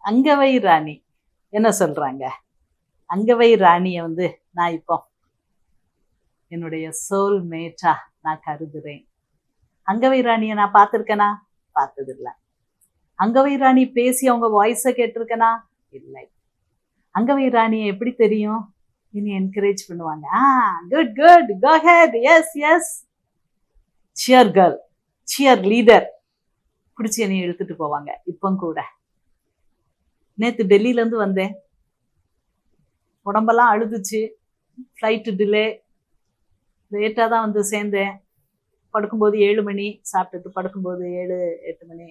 அங்கவை ராணி என்ன சொல்றாங்க? அங்கவை ராணியை நான் இப்போ என்னுடைய சோல் மேட்டா நான் கருதுறேன். அங்கவை ராணியை நான் பார்த்துருக்கேனா? பார்த்தது இல்லை. அங்கவை ராணி பேசி அவங்க வாய்ஸை கேட்டிருக்கேனா? இல்லை. அங்கவை ராணியை எப்படி தெரியும்? இனி என்கரேஜ் பண்ணுவாங்க. Good good, go ahead, yes yes, cheer girl, cheer leader பிடிச்சி என்னை இழுத்துட்டு போவாங்க. இப்போ கூட நேற்று டெல்லியிலேருந்து வந்தேன், உடம்பெல்லாம் அழுதுச்சு, ஃப்ளைட்டு டிலே, லேட்டாக தான் சேர்ந்தேன். படுக்கும்போது 7 மணி, சாப்பிட்டுட்டு படுக்கும்போது 7-8 மணி.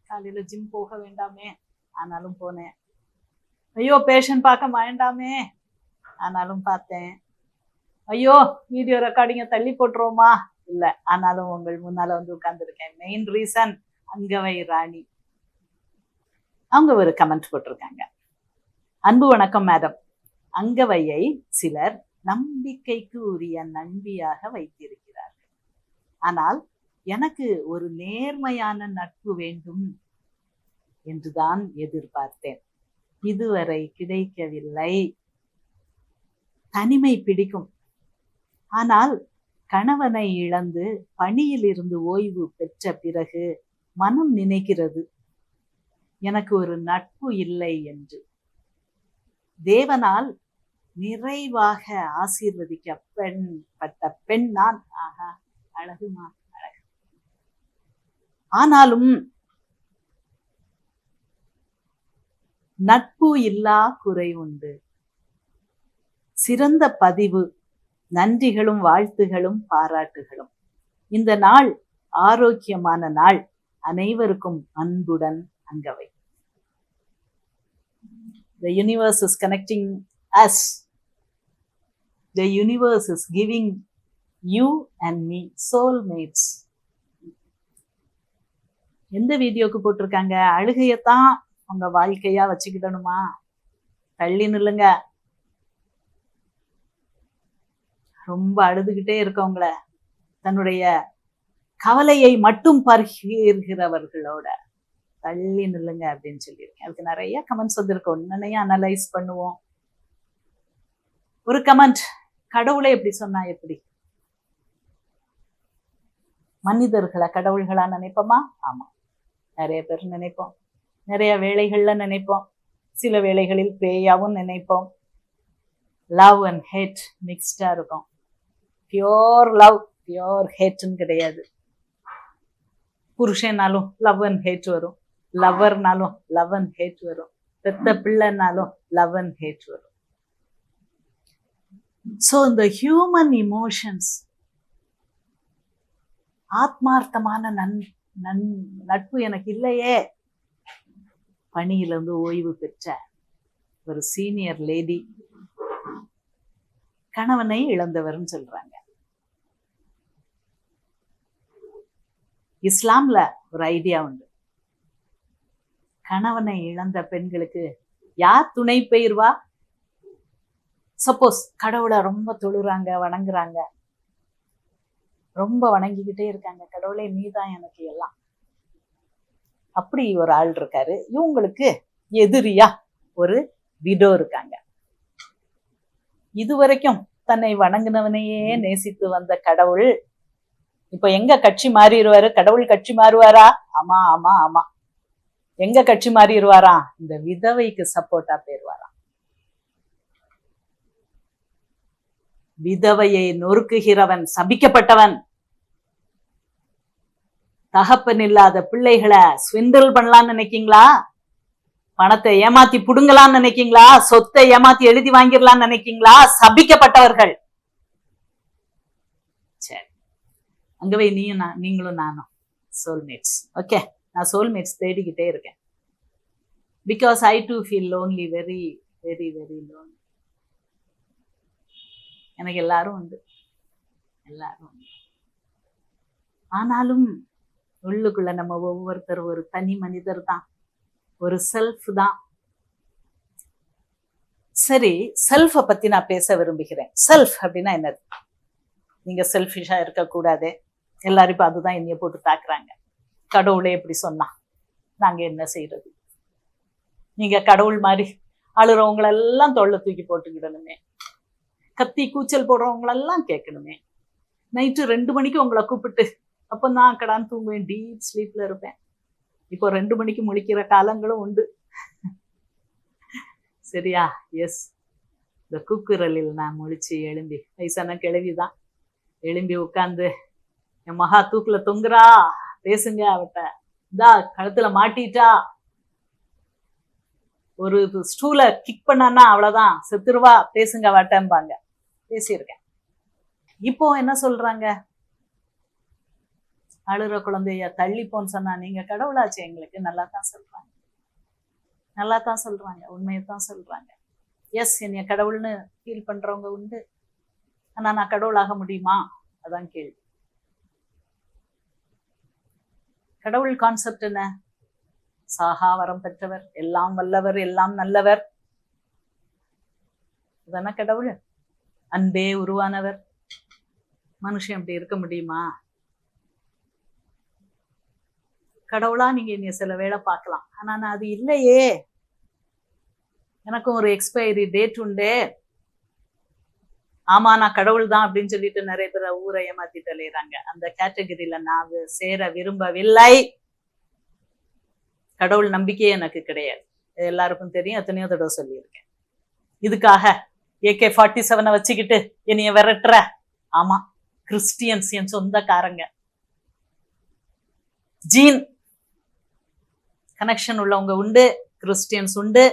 காலையில் ஜிம் போக வேண்டாமே, ஆனாலும் போனேன். ஐயோ பேஷண்ட் பார்க்க வேண்டாமே, ஆனாலும் பார்த்தேன். ஐயோ வீடியோ ரெக்கார்டிங்கை தள்ளி போட்டுருவோமா, இல்லை, ஆனாலும் உங்கள் முன்னால் உட்கார்ந்துருக்கேன். மெயின் ரீசன் அங்கவை ராணி. அவங்க ஒரு கமெண்ட் போட்டிருக்காங்க. அன்பு வணக்கம் மேடம், அங்கவையை சிலர் நம்பிக்கைக்கு உரிய நண்பியாக வைத்திருக்கிறார்கள். ஆனால் எனக்கு ஒரு நேர்மையான நட்பு வேண்டும் என்றுதான் எதிர்பார்த்தேன். இதுவரை கிடைக்கவில்லை. தனிமை பிடிக்கும். ஆனால் கணவனை இழந்து பணியில் இருந்து ஓய்வு பெற்ற பிறகு மனம் நினைக்கிறது எனக்கு ஒரு நட்பு இல்லை என்று. தேவனால் நிறைவாக ஆசீர்வதிக்கப்பட்ட பெண் நான். ஆஹா, அழகுமா அழகு. ஆனாலும் நட்பு இல்லா குறை உண்டு. சிறந்த பதிவு, நன்றிகளும் வாழ்த்துகளும் பாராட்டுகளும். இந்த நாள் ஆரோக்கியமான நாள். அனைவருக்கும் அன்புடன் Angavai. The universe is connecting us. The universe is giving you and me soulmates. எந்த வீடியோக்கு போட்டிருக்காங்க? அழுகையத்தான் உங்க வாழ்க்கையா வச்சுக்கிடணுமா? தள்ளி நில்லுங்க. ரொம்ப அழுதுகிட்டே இருக்கவங்கள, தன்னுடைய கவலையை மட்டும் பகிர்கிறவர்களோட தள்ளி நில்லுங்க அப்படின்னு சொல்லியிருக்கேன். அதுக்கு நிறைய கமெண்ட்ஸ் வந்திருக்கோம், உடனே அனலைஸ் பண்ணுவோம். ஒரு கமெண்ட், கடவுளை எப்படி சொன்னா எப்படி? மனிதர்களை கடவுள்களா நினைப்போமா? ஆமா, நிறைய பேர் நினைப்போம். நிறைய வேளைகள்ல நினைப்போம். சில வேளைகளில் பேயாவும் நினைப்போம். லவ் அண்ட் ஹேட் மிக்ஸ்டா இருக்கும். பியோர் லவ், பியோர் ஹேட்னு கிடையாது. புருஷனாலும் லவ் அண்ட் ஹேட் வரும், லவ்வர்னாலும் லவ் அண்ட் ஹேட் வரும், பெத்த பிள்ளைனாலும் லவ் அண்ட் ஹேட் வரும். ஸோ இந்த ஹியூமன் இமோஷன்ஸ், ஆத்மார்த்தமான நட்பு எனக்கு இல்லையே. பணியிலிருந்து ஓய்வு பெற்ற ஒரு சீனியர் லேடி கணவனை இழந்தவர்னு சொல்றாங்க. இஸ்லாம்ல ஒரு ஐடியா உண்டு. கணவனை இழந்த பெண்களுக்கு யார் துணை பெயர்வா? சப்போஸ் கடவுளை ரொம்ப தொழுறாங்க, வணங்குறாங்க, ரொம்ப வணங்கிக்கிட்டே இருக்காங்க, கடவுளே நீதான் எனக்கு எல்லாம், அப்படி ஒரு ஆள் இருக்காரு. இவங்களுக்கு எதிரியா ஒரு விடோ இருக்காங்க. இதுவரைக்கும் தன்னை வணங்கினவனையே நேசித்து வந்த கடவுள் இப்ப எங்க கட்சி மாறிடுவாரு? கடவுள் கட்சி மாறுவாரா? ஆமா ஆமா ஆமா. எங்க கட்சி மாறிடுவாரா? இந்த விதவைக்கு சப்போர்ட்டா போயிருவாராம். விதவையை நொறுக்குகிறவன் சபிக்கப்பட்டவன். தகப்பன் இல்லாத பிள்ளைகளை ஸ்விண்டில் பண்ணலாம்னு நினைக்கீங்களா? பணத்தை ஏமாத்தி புடுங்கலாம்னு நினைக்கீங்களா? சொத்தை ஏமாத்தி எழுதி வாங்கிடலாம்னு நினைக்கீங்களா? சபிக்கப்பட்டவர்கள். சரி, அங்கவே நீங்களும் நானும் சோல்மேட்ஸ். ஓகே, நான் சோல்மேட்ஸ் தேடிக்கிட்டே இருக்கேன். Because I to feel lonely, very very very lonely. எனக்கு எல்லாரும் உண்டு, எல்லாரும் உண்டு. ஆனாலும் உள்ளுக்குள்ள நம்ம ஒவ்வொருத்தர் ஒரு தனி மனிதர் தான், ஒரு செல்ஃப் தான். சரி, செல்ஃபை பத்தி நான் பேச விரும்புகிறேன். செல்ஃப் அப்படின்னா என்னது? நீங்க செல்ஃபிஷா இருக்கக்கூடாது. எல்லாரும் இப்ப அதுதான் என்னைய போட்டு தாக்குறாங்க. கடவுளே எப்படி சொன்னா நாங்க என்ன செய்யறது? நீங்க கடவுள் மாதிரி அழுறவங்களெல்லாம் தொல்லை தூக்கி போட்டுக்கிடணுமே, கத்தி கூச்சல் போடுறவங்களெல்லாம் கேட்கணுமே, நைட்டு 2 மணிக்கு உங்களை கூப்பிட்டு அப்போ நான் கடான்னு தூங்குவேன், டீப் ஸ்லீப்ல இருப்பேன். இப்போ 2 மணிக்கு முழிக்கிற காலங்களும் உண்டு. சரியா? எஸ், இந்த கூக்குரலில் நான் முழிச்சு எழும்பி, வயசான கிழவிதான், எழும்பி உட்காந்து என் மகா தூக்குல தொங்குறா, பேசுங்க அவட்ட, இதா கழுத்துல மாட்டிட்டா, ஒரு ஸ்டூல கிக் பண்ணான்னா அவ்வளவுதான், செத்துருவா, பேசுங்க அவட்டம்பாங்க. பேசியிருக்கேன். இப்போ என்ன சொல்றாங்க, அழுற குழந்தைய தள்ளிப்போன்னு சொன்னா நீங்க கடவுளாச்சு எங்களுக்கு, நல்லா தான் சொல்றாங்க, நல்லா தான் சொல்றாங்க, உண்மையத்தான் சொல்றாங்க. எஸ், என்னைய கடவுள்னு ஃபீல் பண்றவங்க உண்டு. ஆனா நான் கடவுளாக முடியுமா? அதான் கேள்வி. கடவுள் கான்செப்ட் என்ன? சாகா வரம் பெற்றவர், எல்லாம் வல்லவர், எல்லாம் நல்லவர், அதான கடவுள். அன்பே உருவானவர். மனுஷன் அப்படி இருக்க முடியுமா? கடவுளா நீங்க இனி சில வேளை பார்க்கலாம், ஆனா நான் அது இல்லையே, எனக்கும் ஒரு எக்ஸ்பைரி டேட் உண்டு. ஆமா நான் கடவுள் தான் அப்படின்னு சொல்லிட்டு நிறைய பேர் ஊரை ஏமாத்தி தள்ளிடுறாங்க. அந்த கேட்டகரியில நான் சேர விரும்பவில்லை. கடவுள் நம்பிக்கையே எனக்கு கிடையாது, எல்லாருக்கும் தெரியும், எத்தனையோ தடவை சொல்லியிருக்கேன். இதுக்காக AK-47 வச்சுக்கிட்டு என்னைய விரட்டுற? ஆமா, கிறிஸ்டியன்ஸ் என் சொந்தக்காரங்க, ஜீன் கனெக்ஷன் உள்ளவங்க உண்டு, கிறிஸ்டியன்ஸ் உண்டு.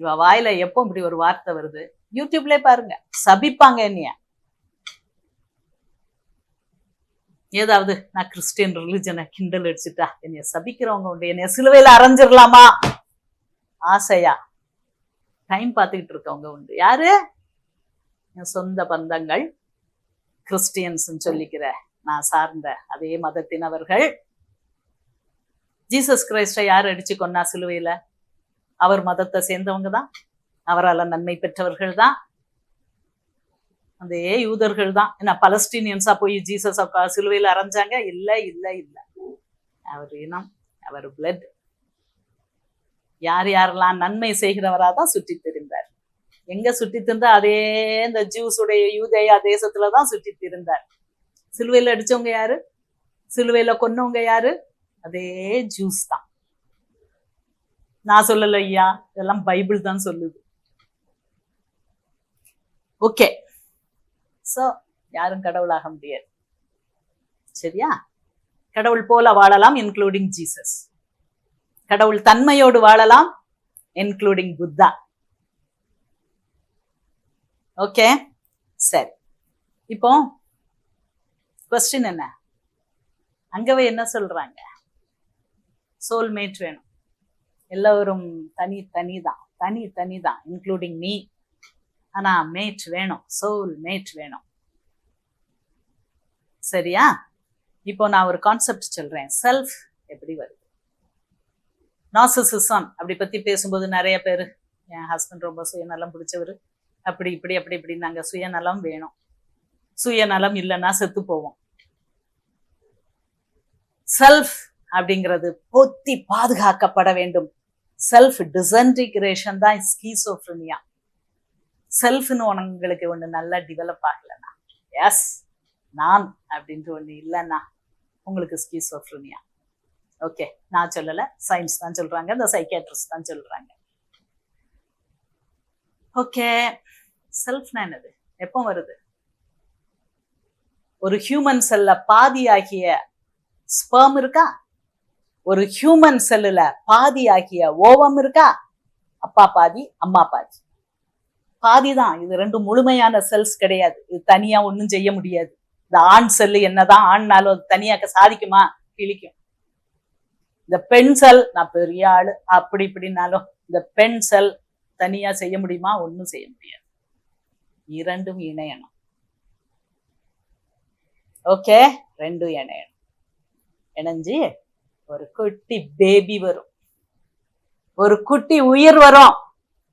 இவ வாயில எப்போ இப்படி ஒரு வார்த்தை வருது? யூடியூப்ல பாருங்க, சபிப்பாங்க என்னைய. ஏதாவது நான் கிறிஸ்டியன் ரிலிஜனை கிண்டல் அடிச்சுட்டா என்னைய சபிக்கிறவங்க உண்டு. என்னைய சிலுவையில அரைஞ்சிடலாமா ஆசையா டைம் பார்த்துக்கிட்டு இருக்கவங்க உண்டு. யாரு? என் சொந்த பந்தங்கள், கிறிஸ்டியன்ஸ் சொல்லிக்கிற நான் சார்ந்த அதே மதத்தினவர்கள். ஜீசஸ் கிரைஸ்டை யார் அடிச்சு கொன்னா சிலுவையில? அவர் மதத்தை சேர்ந்தவங்க தான், அவரால் நன்மை பெற்றவர்கள் தான், அதே யூதர்கள் தான். என்ன பலஸ்டீனியன்ஸா போய் ஜீசஸ் சிலுவையில் அரைஞ்சாங்க? இல்ல இல்ல இல்ல, அவர் இனம், அவர் பிளட். யார் யாரெல்லாம் நன்மை செய்கிறவரா தான் சுற்றி திரிந்தார். எங்க சுற்றி திரிந்தா? அதே இந்த ஜூஸுடைய யூதேயா தேசத்துலதான் சுற்றி திரிந்தார். சிலுவையில அடிச்சவங்க யாரு? சிலுவையில கொன்னவங்க யாரு? அதே ஜூஸ் தான். நான் சொல்லல ஐயா, இதெல்லாம் பைபிள் தான் சொல்லுது. ஓகே, சோ யாரும் கடவுளாக முடியாது. சரியா? கடவுள் போல வாழலாம், இன்க்ளூடிங் ஜீசஸ். கடவுள் தன்மையோடு வாழலாம், இன்க்ளூடிங் புத்தா. ஓகே, சரி. இப்போ கொஸ்டின் என்ன? அங்கவே என்ன சொல்றாங்க? சோல்மேட் வேணும், எல்லோரும் தனி தனிதான், தனி தனிதான், இன்க்ளூடிங் மீ. ஆனா மேட் வேணும், சோல் மேட் வேணும். சரியா? இப்போ நான் ஒரு கான்செப்ட் சொல்றேன், செல்ஃப் எப்படி வருது. நார்சிசிசம் அப்படி பத்தி பேசும்போது நிறைய பேர், என் ஹஸ்பண்ட் ரொம்ப சுயநலம் பிடிச்சவர், அப்படி இப்படி அப்படி இப்படி. நாங்க சுயநலம் வேணும், சுயநலம் இல்லைன்னா செத்து போவோம். செல்ஃப் அப்படிங்கிறது பொத்தி பாதுகாக்கப்பட வேண்டும். செல்ஃப் டிசன்டிகிரேஷன் தான் ஸ்கீசோஃப்ரெனியா. செல்ஃப்னு உங்களுக்கு ஒண்ணு நல்லா டெவலப் ஆகலன்னா, எஸ் நான் அப்படின்ட்டு ஒண்ணு இல்லைன்னா உங்களுக்கு ஸ்கீசோஃப்ரெனியா. ஓகே, நான் சொல்லல, சயின்ஸ் தான் சொல்றாங்க, இந்த சைக்கியாட்ரிஸ்ட் தான் சொல்றாங்க. ஓகே, செல்ஃப்னா என்னது? எப்போ வருது? ஒரு ஹியூமன் செல்ல பாதி ஆகிய ஸ்பெர்ம் இருக்கா? ஒரு ஹியூமன் செல்லுல பாதி ஆகிய ஓவம் இருக்கா? அப்பா பாதி, அம்மா பாதி, பாதி தான். இது ரெண்டும் முழுமையான செல்ஸ் கிடையாது. இது தனியா ஒன்னும் செய்ய முடியாது. இந்த ஆண் செல்லு என்னதான் ஆண்னாலும் அது தனியாக்க சாதிக்குமா? கிழிக்கும். இந்த பெண் செல், நான் பெரிய ஆளு அப்படி இப்படின்னாலும் இந்த பெண் செல் தனியா செய்ய முடியுமா? ஒன்னும் செய்ய முடியாது. இரண்டும் இணையணும். ஓகே, ரெண்டும் இணையணும். இணைஞ்சு ஒரு குட்டி பேபி வரும், ஒரு குட்டி உயிர் வரும்.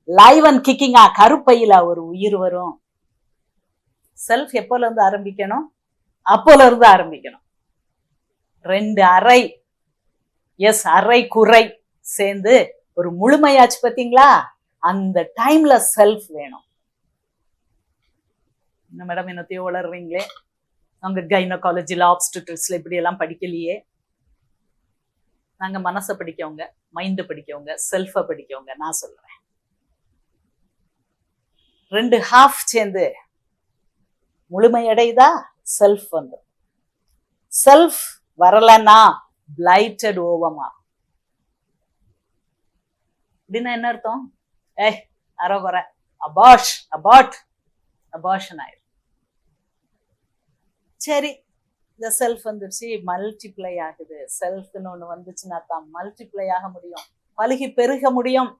லைவ் அண்ட் கிக்கிங்கா, கருப்பையில ஒரு உயிர் வரும். செல்ஃப் எப்போல இருந்து ஆரம்பிக்கணும்? அப்போல இருந்து ஆரம்பிக்கணும். 2 அறை எஸ், அரை குறை சேர்ந்து ஒரு முழுமையாச்சு. பாத்தீங்களா? அந்த டைம்ல செல்ஃப் வேணும். என்ன மேடம் என்னத்தையோ வளர்றீங்களே, அவங்க கைனகாலஜில ஆப்ஸ்டிகல்ஸ்ல இப்படி எல்லாம் படிக்கலையே. நாங்க மனசை படிக்கவங்க, மைண்ட் படிக்கவங்க, செல்ஃப படிக்கவங்க. நான் சொல்றேன், 2 ஹாஃப் சேர்ந்து முழுமையடைதா செல்ஃப் வந்து. செல்ஃப் வரலன்னா பிளைட்டட் ஓவமா. அப்படின்னா என்ன அர்த்தம்? அறகுறை அபார்ஷன் ஆயிரும். சரி, இந்த செல்ஃப் வந்துருச்சு, மல்டிப்ளை ஆகுது. செல்ஃப்னு ஒண்ணு வந்துச்சுன்னா தான் மல்டிப்ளை ஆக முடியும், பலுகி பெருக முடியும்,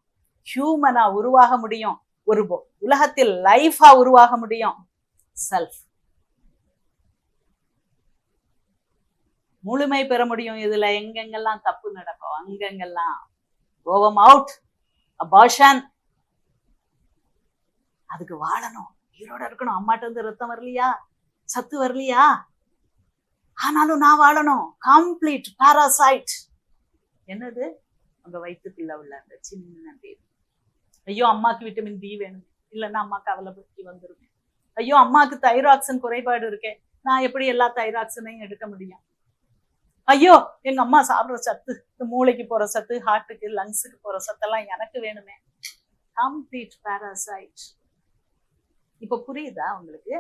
ஹியூமனா உருவாக முடியும், ஒரு உலகத்தில் லைஃபா உருவாக முடியும். செல்ஃப் முழுமை பெற முடியும். இதுல எங்கெங்கெல்லாம் தப்பு நடக்கும் அங்கெங்கெல்லாம் கோவம் அவுட், அபார்ஷன். அதுக்கு வாழணும், உயிரோட இருக்கணும். அம்மாட்ட இருந்து ரத்தம் வரலையா, சத்து வரலையா, ஆனாலும் நான் வாழணும். Complete parasite. என்னது? உங்க வயிற்றுக்குள்ள உள்ள அந்த சின்ன பேர். ஐயோ அம்மாக்கு விட்டமின் டி வேணும், இல்லைன்னா அம்மாக்கு அவலபுத்தி வந்துருமே. ஐயோ அம்மாக்கு தைராக்சின் குறைபாடு இருக்கேன், நான் எப்படி எல்லா தைராக்சினையும் எடுக்க முடியும்? ஐயோ எங்க அம்மா சாப்பிடுற சத்து, மூளைக்கு போற சத்து, ஹார்ட்டுக்கு லங்ஸுக்கு போற சத்தெல்லாம் எனக்கு வேணுமே. Complete parasite. இப்ப புரியுதா உங்களுக்கு?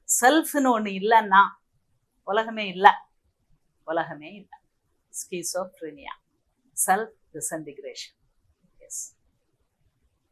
செல்ஃப்னு ஒண்ணு இல்லைன்னா உலகமே இல்லை. Schizophrenia, self disintegration.